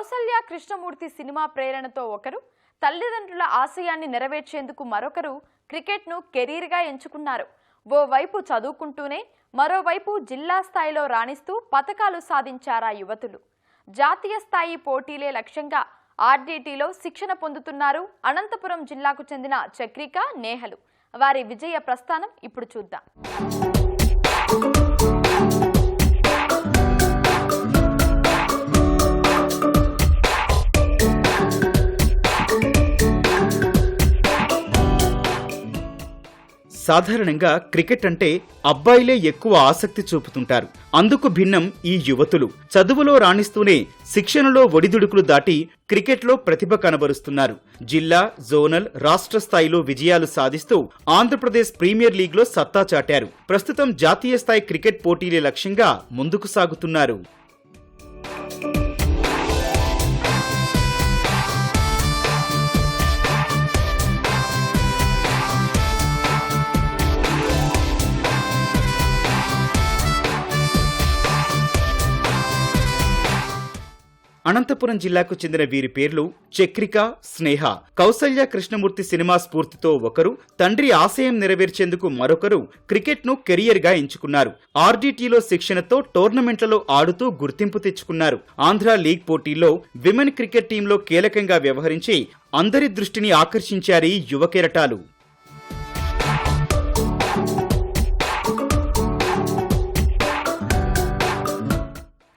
Kaushalya Krishnamurthy cinema ప్రేరణతో ఒకరు, తల్లిదండ్రుల ఆశయాన్ని నెరవేర్చేందుకు మరొకరు క్రికెట్ను కెరీర్గా ఎంచుకున్నారు. ఓవైపు చదువుకుంటూనే మరోవైపు జిల్లా స్థాయిలో రాణిస్తూ పతకాలు సాధించారా యువతులు. జాతీయ స్థాయి పోటీలే లక్ష్యంగా ఆర్డీటీలో శిక్షణ పొందుతున్నారు అనంతపురం జిల్లాకు చెందిన చక్రిక, నేహలు. వారి విజయ ప్రస్థానం ఇప్పుడు చూద్దాం. సాధారణంగా క్రికెట్ అంటే అబ్బాయిలే ఎక్కువ ఆసక్తి చూపుతుంటారు. అందుకు భిన్నం ఈ యువతులు. చదువులో రాణిస్తూనే శిక్షణలో ఒడిదుడుకులు దాటి క్రికెట్లో ప్రతిభ కనబరుస్తున్నారు. జిల్లా, జోనల్, రాష్ట్ర స్థాయిలో విజయాలు సాధిస్తూ ఆంధ్రప్రదేశ్ ప్రీమియర్ లీగ్లో సత్తా చాటారు. ప్రస్తుతం జాతీయ స్థాయి క్రికెట్ పోటీలే లక్ష్యంగా ముందుకు సాగుతున్నారు. అనంతపురం జిల్లాకు చెందిన వీరి పేర్లు చక్రిక, స్నేహ. కౌసల్య కృష్ణమూర్తి సినిమా స్ఫూర్తితో ఒకరు, తండ్రి ఆశయం నెరవేర్చేందుకు మరొకరు క్రికెట్ను కెరియర్గా ఎంచుకున్నారు. ఆర్డీటీలో శిక్షణతో టోర్నమెంట్లలో ఆడుతూ గుర్తింపు తెచ్చుకున్నారు. ఆంధ్ర లీగ్ పోటీల్లో విమెన్ క్రికెట్ టీంలో కీలకంగా వ్యవహరించి అందరి దృష్టిని ఆకర్షించారు యువ కెరటాలు.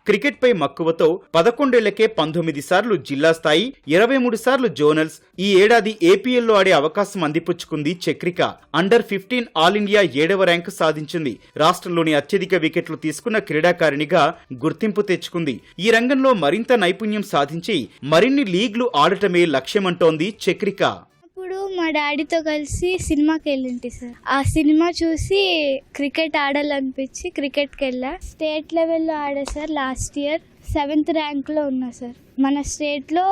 క్రికెట్పై మక్కువతో 11 ఏళ్లకే 19 సార్లు జిల్లా స్థాయి, 23 సార్లు జోనల్స్, ఈ ఏడాది ఏపీఎల్లో ఆడే అవకాశం అందిపుచ్చుకుంది చక్రిక. అండర్ 15 ఆల్ ఇండియా 7వ ర్యాంకు సాధించింది. రాష్ట్రంలోని అత్యధిక వికెట్లు తీసుకున్న క్రీడాకారిణిగా గుర్తింపు తెచ్చుకుంది. ఈ రంగంలో మరింత నైపుణ్యం సాధించి మరిన్ని లీగ్లు ఆడటమే లక్ష్యమంటోంది చక్రిక. మా డాడీతో కలిసి సినిమాకి వెళ్ళింటి సార్. ఆ సినిమా చూసి క్రికెట్ ఆడాలనిపించి క్రికెట్కి వెళ్ళా. స్టేట్ లెవెల్లో ఆడా సార్. లాస్ట్ ఇయర్ 7th ర్యాంక్లో ఉన్నా సార్. మన స్టేట్లో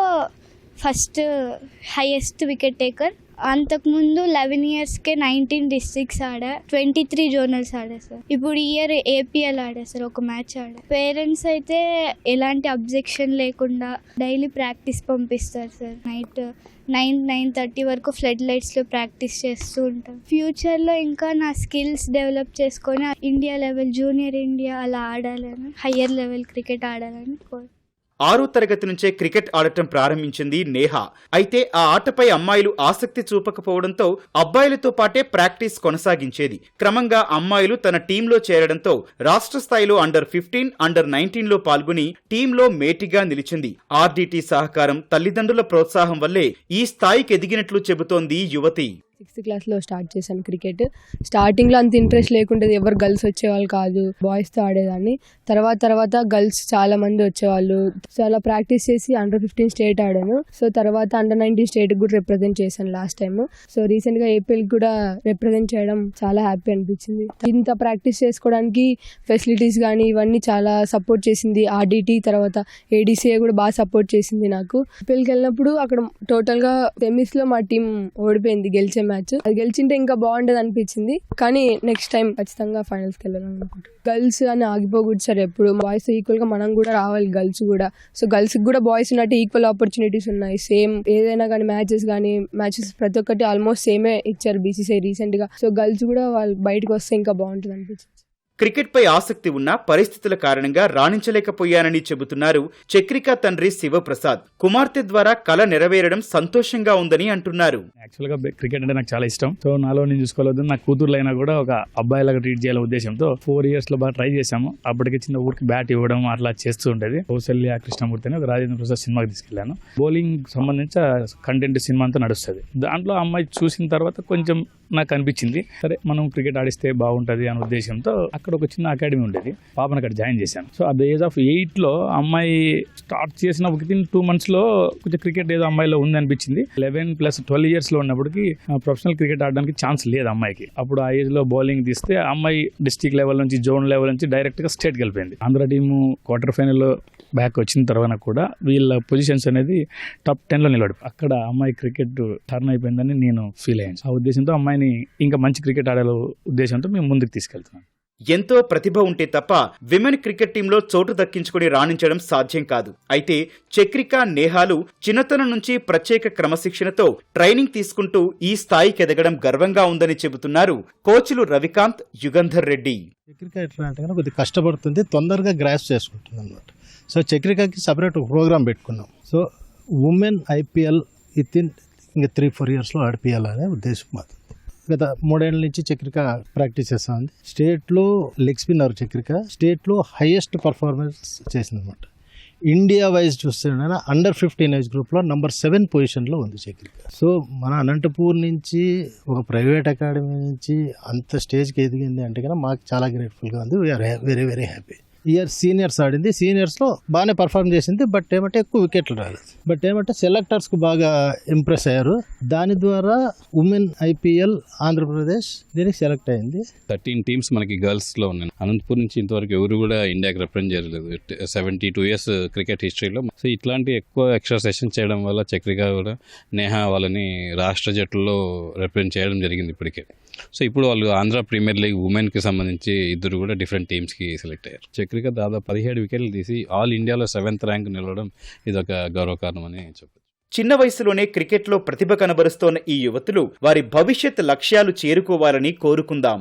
ఫస్ట్ హైయెస్ట్ వికెట్ టేకర్. అంతకుముందు 11 ఇయర్స్కే 19 డిస్ట్రిక్ట్స్ ఆడా, 23 జోనల్స్ ఆడా సార్. ఇప్పుడు ఇయర్ ఏపీఎల్ ఆడా సార్, ఒక మ్యాచ్ ఆడా. పేరెంట్స్ అయితే ఎలాంటి అబ్జెక్షన్ లేకుండా డైలీ ప్రాక్టీస్ పంపిస్తారు సార్. నైట్ 9-9:30 వరకు ఫ్లడ్ లైట్స్లో ప్రాక్టీస్ చేస్తూ ఉంటాం. ఫ్యూచర్లో ఇంకా నా స్కిల్స్ డెవలప్ చేసుకొని ఇండియా లెవెల్, జూనియర్ ఇండియా అలా ఆడాలని, హయ్యర్ లెవెల్ క్రికెట్ ఆడాలని 6వ తరగతి నుంచే క్రికెట్ ఆడటం ప్రారంభించింది నేహ. అయితే ఆ ఆటపై అమ్మాయిలు ఆసక్తి చూపకపోవడంతో అబ్బాయిలతో పాటే ప్రాక్టీస్ కొనసాగించేది. క్రమంగా అమ్మాయిలు తన టీంలో చేరడంతో రాష్ట్ర స్థాయిలో అండర్ 15, అండర్ 19లో పాల్గొని టీంలో మేటిగా నిలిచింది. ఆర్డీటీ సహకారం, తల్లిదండ్రుల ప్రోత్సాహం వల్లే ఈ స్థాయికి ఎదిగినట్లు చెబుతోంది యువతి. 6th క్లాస్లో స్టార్ట్ చేశాను క్రికెట్. స్టార్టింగ్లో అంత ఇంట్రెస్ట్ లేకుండేది, ఎవరు గర్ల్స్ వచ్చేవాళ్ళు కాదు. బాయ్స్తో ఆడేదాన్ని. తర్వాత గర్ల్స్ చాలా మంది వచ్చేవాళ్ళు. సో అలా ప్రాక్టీస్ చేసి అండర్ 15 స్టేట్ ఆడాను. సో తర్వాత అండర్ 19 స్టేట్ కూడా రిప్రజెంట్ చేశాను లాస్ట్ టైం. సో రీసెంట్గా ఏపీఎల్ కూడా రిప్రజెంట్ చేయడం చాలా హ్యాపీ అనిపించింది. ఇంత ప్రాక్టీస్ చేసుకోవడానికి ఫెసిలిటీస్ కానీ ఇవన్నీ చాలా సపోర్ట్ చేసింది ఆర్డీటీ. తర్వాత ఏడీసీఏ కూడా బాగా సపోర్ట్ చేసింది నాకు. ఏపీఎల్కి వెళ్ళినప్పుడు అక్కడ టోటల్గా సెమీస్లో మా టీం ఓడిపోయింది. గెలిచే మ్యాచ్ అది గెలిచింటే ఇంకా బాగుండేది అనిపించింది. కానీ నెక్స్ట్ టైం ఖచ్చితంగా ఫైనల్స్కి వెళ్ళాలనుకుంటున్నాను. గర్ల్స్ అని ఆగిపోకూడదు సార్. ఎప్పుడు బాయ్స్ ఈక్వల్ గా మనం కూడా రావాలి. గర్ల్స్ కూడా, సో గర్ల్స్ కూడా బాయ్స్ ఉన్నట్టు ఈక్వల్ ఆపర్చునిటీస్ ఉన్నాయి. సేమ్ ఏదైనా కానీ మ్యాచెస్ ప్రతి ఒక్కటి ఆల్మోస్ట్ సేమే ఇచ్చారు బీసీసీఐ రీసెంట్ గా. సో గర్ల్స్ కూడా వాళ్ళు బయటకు వస్తే ఇంకా బాగుంటుంది అనిపించింది. క్రికెట్పై ఆసక్తి ఉన్న పరిస్థితుల కారణంగా రాణించలేకపోయానని చెబుతున్నారు చక్రిక తండ్రి శివప్రసాద్. కుమార్తె ద్వారా కల నెరవేరడం సంతోషంగా ఉందని అంటున్నారు. యాక్చువల్గా క్రికెట్ అంటే నాకు చాలా ఇష్టం. సో నాలో నేను చూసుకోలేదు, నా కూతురులైనా కూడా ఒక అబ్బాయిలాగా ట్రీట్ చేయాలనే ఉద్దేశంతో 4 years లో బాగా ట్రై చేశాము. అప్పటికి చిన్న ఊరికి బ్యాట్ ఇవ్వడం అట్లా చేస్తూ ఉండేది. కౌసల్య కృష్ణమూర్తి అని ఒక రాజేంద్ర ప్రసాద్ సినిమాకి తీసుకెళ్లాను. బౌలింగ్ సంబంధించి కంటెంట్ సినిమా అంతా నడుస్తుంది. దాంట్లో అమ్మాయి చూసిన తర్వాత కొంచెం నాకు అనిపించింది, సరే మనం క్రికెట్ ఆడిస్తే బాగుంటుంది అనే ఉద్దేశంతో అక్కడ ఒక చిన్న అకాడమీ ఉండేది. పాపను అక్కడ జాయిన్ చేశాను. So at the age of 8లో అమ్మాయి స్టార్ట్ చేసిన వితిన్ 2 months లో కొంచెం క్రికెట్ ఏదో అమ్మాయిలో ఉంది అనిపించింది. 11+12 years లో ఉన్నప్పటికీ ప్రొఫెషనల్ క్రికెట్ ఆడడానికి ఛాన్స్ లేదు అమ్మాయికి. అప్పుడు ఆ ఏజ్ లో బౌలింగ్ తీస్తే అమ్మాయి డిస్ట్రిక్ట్ లెవెల్ నుంచి, జోన్ లెవెల్ నుంచి డైరెక్ట్ గా స్టేట్కి వెళ్ళిపోయింది. Andhra team quarter final back వచ్చిన తర్వాత కూడా వీళ్ళ పొజిషన్స్ అనేది టాప్ 10లో నిలబడి అక్కడ అమ్మాయి క్రికెట్ టర్న్ అయిపోయిందని నేను ఫీల్ అయ్యాను. ఆ ఉద్దేశంతో అమ్మాయిని ఇంకా మంచి క్రికెట్ ఆడే ఉద్దేశంతో మేము ముందుకు తీసుకెళ్తున్నాం. ఎంతో ప్రతిభ ఉంటే తప్ప విమెన్ క్రికెట్ టీంలో చోటు దక్కించుకుని రాణించడం సాధ్యం కాదు. అయితే చక్రిక, నేహాలు చిన్నతనం నుంచి ప్రత్యేక క్రమశిక్షణతో ట్రైనింగ్ తీసుకుంటూ ఈ స్థాయికి ఎదగడం గర్వంగా ఉందని చెబుతున్నారు కోచ్లు రవికాంత్, యుగంధర్ రెడ్డి. చక్రిక ఎట్లా అంటే కనుక కొద్దిగా కష్టపడుతుంది, తొందరగా గ్రాస్ చేసుకుంటుంది అనమాట. సో చక్రికకి సపరేట్ ఒక ప్రోగ్రామ్ పెట్టుకున్నాం. సో ఉమెన్ IPL ఇంకా 3-4 ఇయర్స్లో ఆడిపియాలనే ఉద్దేశం మాది. గత 3 ఏళ్ళ నుంచి చక్రిక ప్రాక్టీస్ చేస్తూ ఉంది. స్టేట్లో లెగ్ స్పిన్నర్ చక్రిక స్టేట్లో హైయెస్ట్ పర్ఫార్మెన్స్ చేసిందనమాట. ఇండియా వైజ్ చూస్తే అండర్ 15 ఏజ్ గ్రూప్లో నంబర్ 7 పొజిషన్లో ఉంది చక్రిక. సో మన అనంతపూర్ నుంచి ఒక ప్రైవేట్ అకాడమీ నుంచి అంత స్టేజ్కి ఎదిగింది అంటే కనుక మాకు చాలా గ్రేట్ఫుల్గా ఉంది. We are very very happy. Year seniors ఆడింది, సీనియర్స్లో బాగానే పర్ఫార్మ్ చేసింది. బట్ ఏమంటే ఎక్కువ వికెట్లు రాలేదు. బట్ ఏమంటే సెలెక్టర్స్కు బాగా ఇంప్రెస్ అయ్యారు. దాని ద్వారా ఉమెన్ IPL ఆంధ్రప్రదేశ్ దీనికి సెలెక్ట్ అయింది. 13 టీమ్స్ మనకి గర్ల్స్లో ఉన్నాయి. అనంతపూర్ నుంచి ఇంతవరకు ఎవరు కూడా ఇండియాకి రిప్రజెంట్ చేయలేదు 72 ఇయర్స్ క్రికెట్ హిస్టరీలో. సో ఇట్లాంటి ఎక్కువ ఎక్స్ట్రా సెషన్స్ చేయడం వల్ల చక్రిక కూడా, నేహా వాళ్ళని రాష్ట్ర జట్టులో రిప్రజెంట్ చేయడం జరిగింది ఇప్పటికే. సో ఇప్పుడు వాళ్ళు ఆంధ్ర ప్రీమియర్ లీగ్ ఉమెన్కి సంబంధించి ఇద్దరు కూడా డిఫరెంట్ టీమ్స్కి సెలెక్ట్ అయ్యారు. చక్రిక దాదాపు 17 వికెట్లు తీసి ఆల్ ఇండియాలో 7th ర్యాంక్ నిలవడం ఇదొక గౌరవకారణం అని చెప్పచ్చు. చిన్న వయసులోనే క్రికెట్లో ప్రతిభ కనబరుస్తోన్న ఈ యువతులు వారి భవిష్యత్ లక్ష్యాలు చేరుకోవాలని కోరుకుందాం.